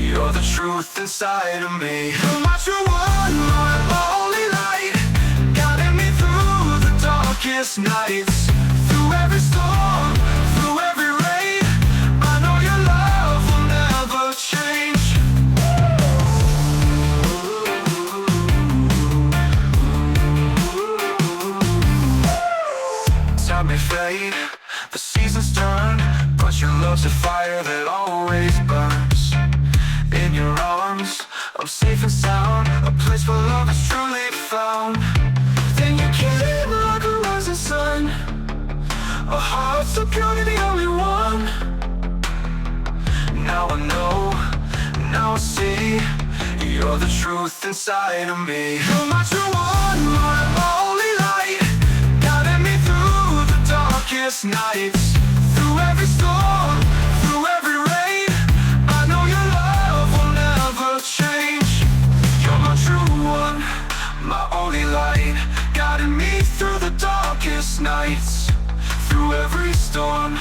You're the truth inside of me. You're my true one, my only light, guiding me through the darkest nights. Through every storm, through every rain, I know your love will never change. Time may fade, the seasons turn, but your love's a fire that always burns. In your arms, I'm safe and sound, a place where love is truly found. Then you came like a rising sun, a heart so pure, you're the only one. Now I know, now I see, you're the truth inside of me. You're my true one, my only light, guiding me through the darkest nights. Through every storm, through every rain, I know your love will never change. You're my true one, my only light, guiding me through the darkest nights. Through every storm,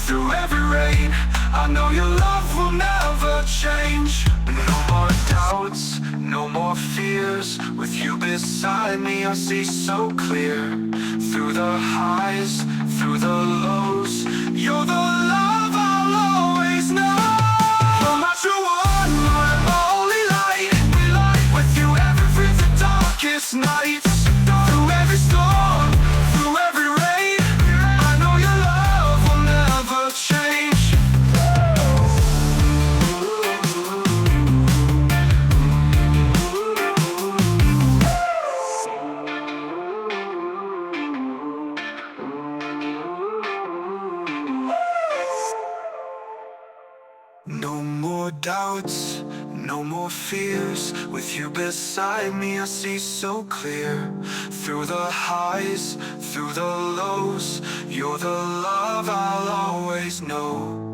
through every rain, I know your love will never change. No more doubts, no more fears, with you beside me I see so clear. Through the highs, through the lows, you're the love I'll always know. You're my true one, my only light, with you ever through the darkest nights. Through every storm, through every rain, I know your love will never change. No more doubts, no more fears, with you beside me I see so clear. Through the highs, through the lows, you're the love I'll always know.